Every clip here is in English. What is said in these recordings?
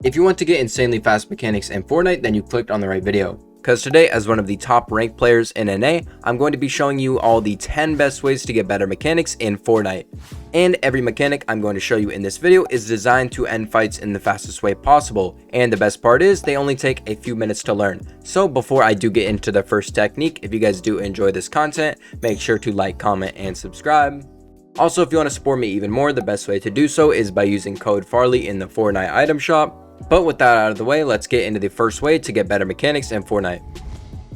If you want to get insanely fast mechanics in Fortnite, then you clicked on the right video. Because today, as one of the top ranked players in NA, I'm going to be showing you all the 10 best ways to get better mechanics in Fortnite. And every mechanic I'm going to show you in this video is designed to end fights in the fastest way possible. And the best part is, they only take a few minutes to learn. So before I do get into the first technique, if you guys do enjoy this content, make sure to like, comment, and subscribe. Also, if you want to support me even more, the best way to do so is by using code Farley in the Fortnite item shop. But with that out of the way, let's get into the first way to get better mechanics in Fortnite.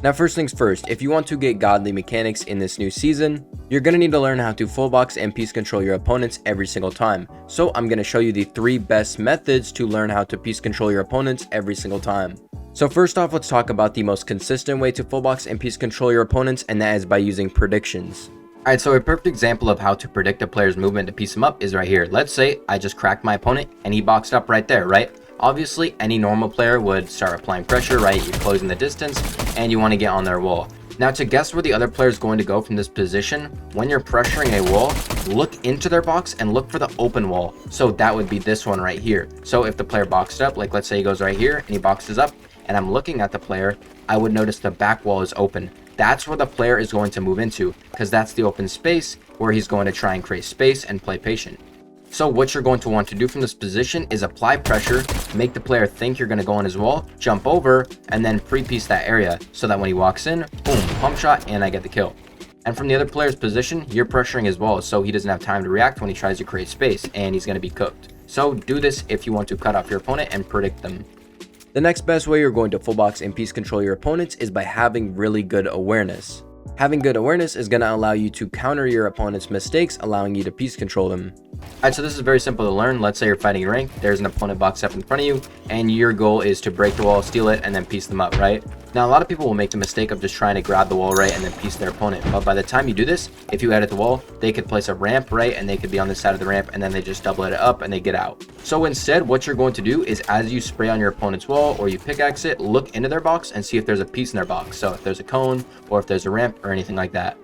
Now first things first, if you want to get godly mechanics in this new season, you're going to need to learn how to full box and piece control your opponents every single time. So I'm going to show you the 3 best methods to learn how to piece control your opponents every single time. So first off, let's talk about the most consistent way to full box and piece control your opponents, and that is by using predictions. Alright, so a perfect example of how to predict a player's movement to piece him up is right here. Let's say I just cracked my opponent and he boxed up right there, right? Obviously, any normal player would start applying pressure, right? You're closing the distance and you want to get on their wall. Now, to guess where the other player is going to go from this position, when you're pressuring a wall, look into their box and look for the open wall. So that would be this one right here. So if the player boxed up, like let's say he goes right here and he boxes up and I'm looking at the player, I would notice the back wall is open. That's where the player is going to move into, because that's the open space where he's going to try and create space and play patient. So what you're going to want to do from this position is apply pressure, make the player think you're going to go on his wall, jump over, and then free piece that area so that when he walks in, boom, pump shot, and I get the kill. And from the other player's position, you're pressuring his wall so he doesn't have time to react when he tries to create space, and he's going to be cooked. So do this if you want to cut off your opponent and predict them. The next best way you're going to full box and piece control your opponents is by having really good awareness. Having good awareness is going to allow you to counter your opponent's mistakes, allowing you to piece control them. Alright, so this is very simple to learn. Let's say you're fighting in rank, there's an opponent boxed up in front of you, and your goal is to break the wall, steal it, and then piece them up, right? Now, a lot of people will make the mistake of just trying to grab the wall, right, and then piece their opponent. But by the time you do this, if you edit the wall, they could place a ramp, right, and they could be on this side of the ramp, and then they just double it up and they get out. So instead, what you're going to do is as you spray on your opponent's wall or you pickaxe it, look into their box and see if there's a piece in their box. So if there's a cone or if there's a ramp or anything like that.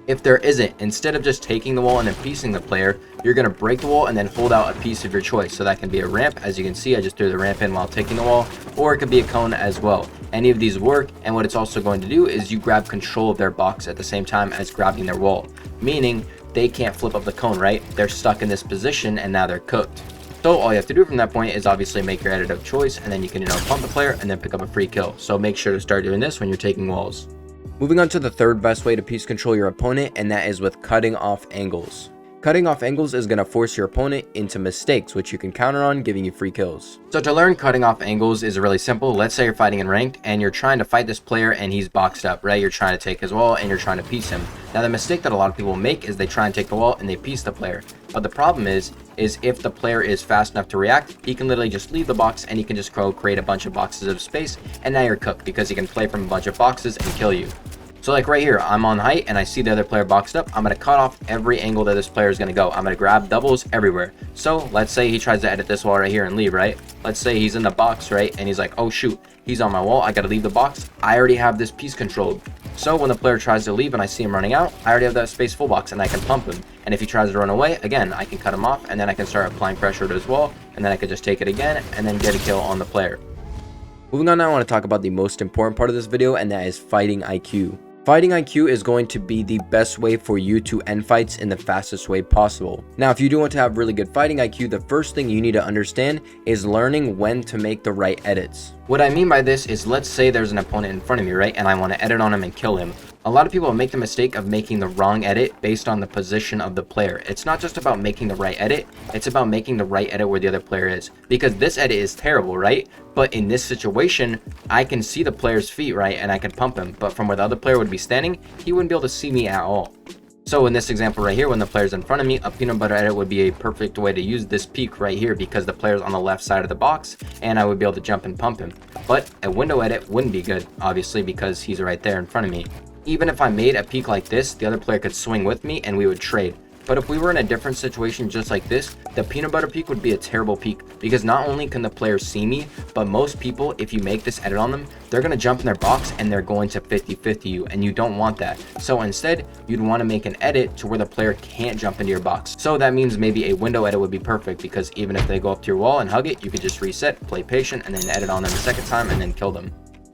If there isn't, instead of just taking the wall and then piecing the player, you're going to break the wall and then hold out a piece of your choice. So that can be a ramp. As you can see, I just threw the ramp in while taking the wall, or it could be a cone as well. Any of these work, and what it's also going to do is you grab control of their box at the same time as grabbing their wall, meaning they can't flip up the cone, right? They're stuck in this position and now they're cooked. So all you have to do from that point is obviously make your edit of choice, and then you can, pump the player and then pick up a free kill. So make sure to start doing this when you're taking walls. Moving on to the third best way to piece control your opponent, and that is with cutting off angles. Cutting off angles is going to force your opponent into mistakes, which you can counter on, giving you free kills. So to learn cutting off angles is really simple. Let's say you're fighting in ranked and you're trying to fight this player and he's boxed up, right? You're trying to take his wall and you're trying to piece him. Now the mistake that a lot of people make is they try and take the wall and they piece the player. But the problem is if the player is fast enough to react, he can literally just leave the box and he can just create a bunch of boxes of space, and now you're cooked because he can play from a bunch of boxes and kill you. So like right here, I'm on height and I see the other player boxed up. I'm going to cut off every angle that this player is going to go. I'm going to grab doubles everywhere. So let's say he tries to edit this wall right here and leave, right? Let's say he's in the box, right? And he's like, oh shoot, he's on my wall. I got to leave the box. I already have this piece controlled. So when the player tries to leave and I see him running out, I already have that space full box and I can pump him. And if he tries to run away, again, I can cut him off and then I can start applying pressure to his wall, and then I can just take it again and then get a kill on the player. Moving on now, I want to talk about the most important part of this video, and that is fighting IQ. Fighting IQ is going to be the best way for you to end fights in the fastest way possible. Now, if you do want to have really good fighting IQ, the first thing you need to understand is learning when to make the right edits. What I mean by this is, let's say there's an opponent in front of me, right? And I want to edit on him and kill him. A lot of people make the mistake of making the wrong edit based on the position of the player. It's not just about making the right edit, it's about making the right edit where the other player is. Because this edit is terrible, right? But in this situation, I can see the player's feet, right? And I can pump him. But from where the other player would be standing, he wouldn't be able to see me at all. So in this example right here, when the player's in front of me, a peanut butter edit would be a perfect way to use this peak right here, because the player's on the left side of the box and I would be able to jump and pump him. But a window edit wouldn't be good, obviously, because he's right there in front of me. Even if I made a peak like this, the other player could swing with me and we would trade. But if we were in a different situation just like this, the peanut butter peek would be a terrible peek, because not only can the player see me, but most people, if you make this edit on them, they're going to jump in their box and they're going to 50-50 you, and you don't want that. So instead, you'd want to make an edit to where the player can't jump into your box. So that means maybe a window edit would be perfect, because even if they go up to your wall and hug it, you could just reset, play patient, and then edit on them a second time and then kill them.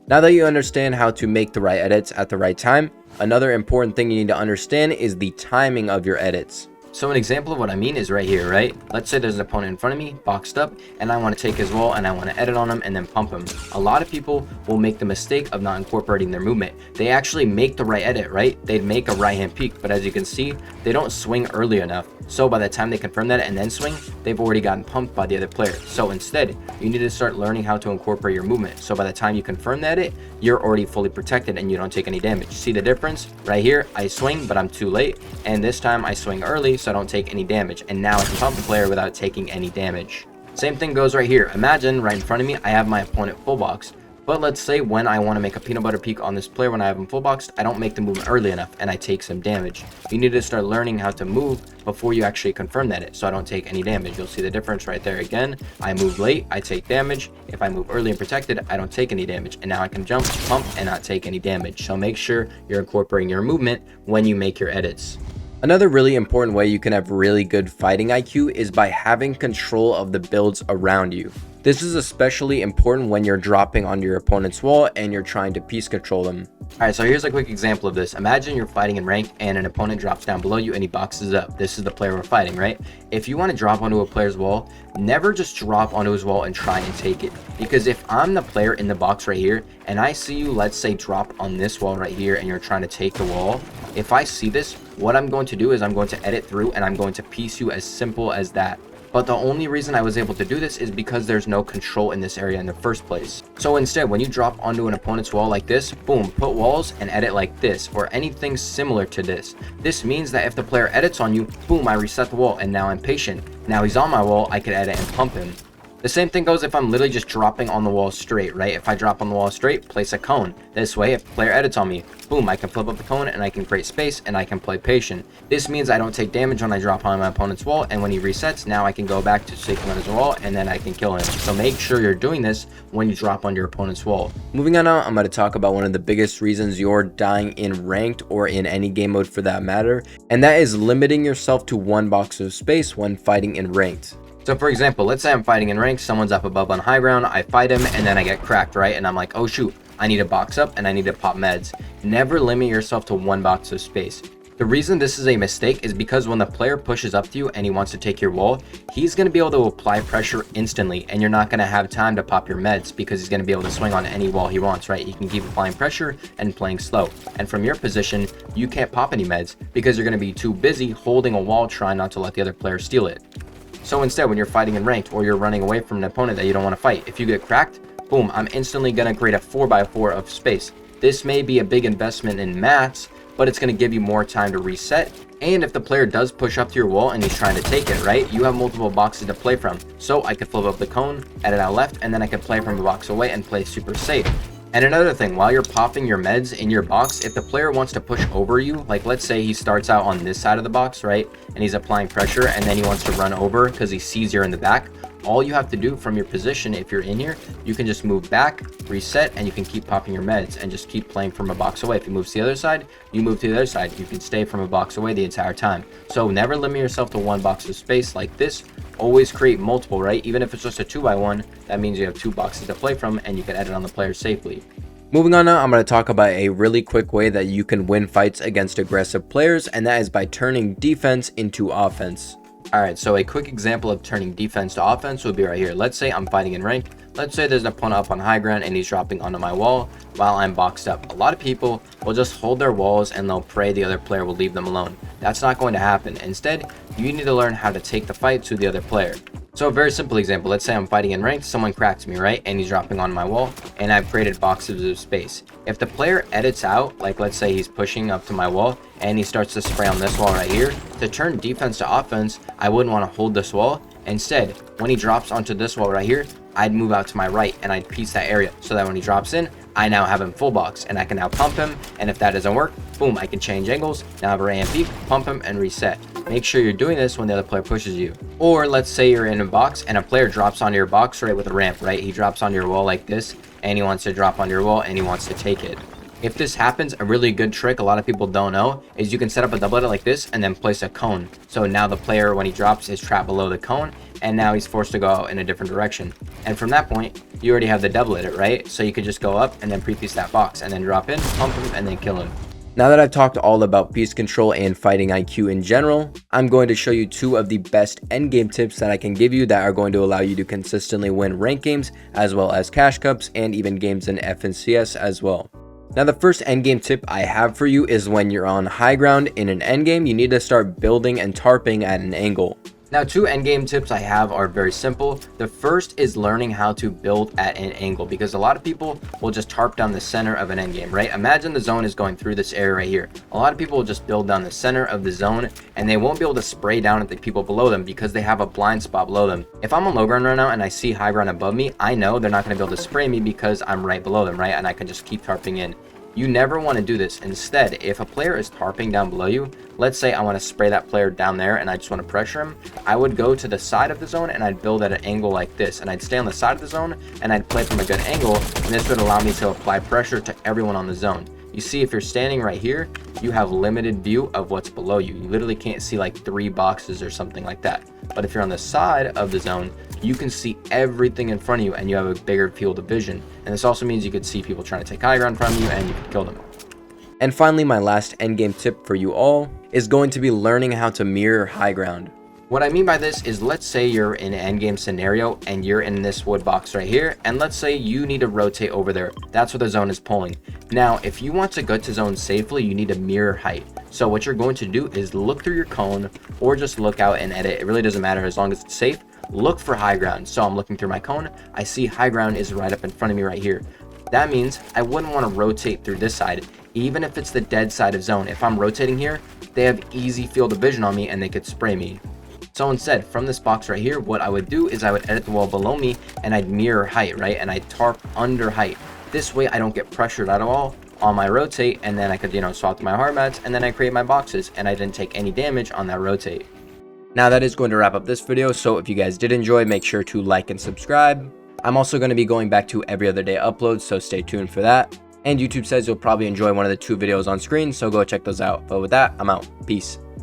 Now that you understand how to make the right edits at the right time, another important thing you need to understand is the timing of your edits. So an example of what I mean is right here, right? Let's say there's an opponent in front of me, boxed up, and I want to take his wall and I want to edit on him and then pump him. A lot of people will make the mistake of not incorporating their movement. They actually make the right edit, right? They'd make a right hand peek, but as you can see, they don't swing early enough. So by the time they confirm that and then swing, they've already gotten pumped by the other player. So instead, you need to start learning how to incorporate your movement. So by the time you confirm that edit, you're already fully protected and you don't take any damage. See the difference? Right here, I swing, but I'm too late. And this time I swing early, so I don't take any damage. And now I can pump the player without taking any damage. Same thing goes right here. Imagine right in front of me, I have my opponent full box. But let's say when I want to make a peanut butter peek on this player when I have him full boxed, I don't make the movement early enough and I take some damage. You need to start learning how to move before you actually confirm that it, so I don't take any damage. You'll see the difference right there again. I move late, I take damage. If I move early and protected, I don't take any damage. And now I can jump, pump, and not take any damage. So make sure you're incorporating your movement when you make your edits. Another really important way you can have really good fighting IQ is by having control of the builds around you. This is especially important when you're dropping onto your opponent's wall and you're trying to piece control them. Alright, so here's a quick example of this. Imagine you're fighting in rank and an opponent drops down below you and he boxes up. This is the player we're fighting, right? If you want to drop onto a player's wall, never just drop onto his wall and try and take it. Because if I'm the player in the box right here and I see you, let's say, drop on this wall right here and you're trying to take the wall, if I see this, what I'm going to do is I'm going to edit through and I'm going to piece you, as simple as that. But the only reason I was able to do this is because there's no control in this area in the first place. So instead, when you drop onto an opponent's wall like this, boom, put walls and edit like this, or anything similar to this. This means that if the player edits on you, boom, I reset the wall and now I'm patient. Now he's on my wall, I can edit and pump him. The same thing goes if I'm literally just dropping on the wall straight, right? If I drop on the wall straight, place a cone. This way, if the player edits on me, boom, I can flip up the cone and I can create space and I can play patient. This means I don't take damage when I drop on my opponent's wall, and when he resets, now I can go back to taking on his wall and then I can kill him. So make sure you're doing this when you drop on your opponent's wall. Moving on now, I'm going to talk about one of the biggest reasons you're dying in ranked or in any game mode for that matter, and that is limiting yourself to one box of space when fighting in ranked. So for example, let's say I'm fighting in rank, someone's up above on high ground, I fight him, and then I get cracked, right? And I'm like, oh shoot, I need to box up and I need to pop meds. Never limit yourself to one box of space. The reason this is a mistake is because when the player pushes up to you and he wants to take your wall, he's going to be able to apply pressure instantly, and you're not going to have time to pop your meds because he's going to be able to swing on any wall he wants, right? He can keep applying pressure and playing slow. And from your position, you can't pop any meds because you're going to be too busy holding a wall trying not to let the other player steal it. So instead, when you're fighting in ranked or you're running away from an opponent that you don't want to fight, if you get cracked, boom, I'm instantly going to create a 4x4 of space. This may be a big investment in mats, but it's going to give you more time to reset. And if the player does push up to your wall and he's trying to take it, right, you have multiple boxes to play from. So I could flip up the cone, edit out left, and then I could play from a box away and play super safe. And another thing, while you're popping your meds in your box, if the player wants to push over you, like let's say he starts out on this side of the box, right, and he's applying pressure and then he wants to run over because he sees you're in the back, all you have to do from your position, if you're in here, you can just move back, reset, and you can keep popping your meds and just keep playing from a box away. If you move to the other side, you move to the other side. You can stay from a box away the entire time. So never limit yourself to one box of space like this. Always create multiple, right? Even if it's just a 2x1, that means you have two boxes to play from and you can edit on the player safely. Moving on now, I'm going to talk about a really quick way that you can win fights against aggressive players, and that is by turning defense into offense. Alright, so a quick example of turning defense to offense would be right here. Let's say I'm fighting in rank. Let's say there's an opponent up on high ground and he's dropping onto my wall while I'm boxed up. A lot of people will just hold their walls and they'll pray the other player will leave them alone. That's not going to happen. Instead, you need to learn how to take the fight to the other player. So a very simple example, let's say I'm fighting in ranked, someone cracks me, right? And he's dropping on my wall, and I've created boxes of space. If the player edits out, like let's say he's pushing up to my wall, and he starts to spray on this wall right here, to turn defense to offense, I wouldn't want to hold this wall. Instead, when he drops onto this wall right here, I'd move out to my right, and I'd piece that area, so that when he drops in, I now have him full box, and I can now pump him, and if that doesn't work, boom, I can change angles. Now I have a ramp peak, pump him, and reset. Make sure you're doing this when the other player pushes you. Or let's say you're in a box and a player drops onto your box right with a ramp, right? He drops onto your wall like this, and he wants to drop onto your wall, and he wants to take it. If this happens, a really good trick a lot of people don't know is you can set up a doubleheader like this and then place a cone. So now the player, when he drops, is trapped below the cone, and now he's forced to go out in a different direction. And from that point, you already have the doubleheader, right? So you could just go up and then pre-piece that box and then drop in, pump him, and then kill him. Now that I've talked all about piece control and fighting IQ in general, I'm going to show you 2 of the best endgame tips that I can give you that are going to allow you to consistently win rank games, as well as cash cups, and even games in FNCS as well. Now the first endgame tip I have for you is when you're on high ground in an endgame, you need to start building and tarping at an angle. Now 2 endgame tips I have are very simple. The first is learning how to build at an angle, because a lot of people will just tarp down the center of an endgame, right? Imagine the zone is going through this area right here. A lot of people will just build down the center of the zone, and they won't be able to spray down at the people below them because they have a blind spot below them. If I'm on low ground right now and I see high ground above me, I know they're not going to be able to spray me because I'm right below them, right? And I can just keep tarping in. You never want to do this. Instead, if a player is tarping down below you, let's say I want to spray that player down there and I just want to pressure him, I would go to the side of the zone and I'd build at an angle like this, and I'd stay on the side of the zone and I'd play from a good angle, and this would allow me to apply pressure to everyone on the zone. You see, if you're standing right here, you have limited view of what's below you. You literally can't see like 3 boxes or something like that. But if you're on the side of the zone, you can see everything in front of you and you have a bigger field of vision. And this also means you could see people trying to take high ground from you and you can kill them. And finally, my last endgame tip for you all is going to be learning how to mirror high ground. What I mean by this is, let's say you're in an endgame scenario and you're in this wood box right here, and let's say you need to rotate over there. That's where the zone is pulling. Now, if you want to go to zone safely, you need to mirror height. So what you're going to do is look through your cone or just look out and edit. It really doesn't matter as long as it's safe. Look for high ground. So I'm looking through my cone. I see high ground is right up in front of me right here. That means I wouldn't want to rotate through this side, even if it's the dead side of zone. If I'm rotating here, they have easy field of vision on me and they could spray me. So instead, from this box right here, what I would do is I would edit the wall below me and I'd mirror height, right? And I'd tarp under height. This way I don't get pressured at all on my rotate, and then I could, swap to my hard mats, and then I create my boxes and I didn't take any damage on that rotate. Now that is going to wrap up this video, so if you guys did enjoy, make sure to like and subscribe. I'm also going to be going back to every other day uploads, so stay tuned for that. And YouTube says you'll probably enjoy one of the 2 videos on screen, so go check those out. But with that, I'm out. Peace.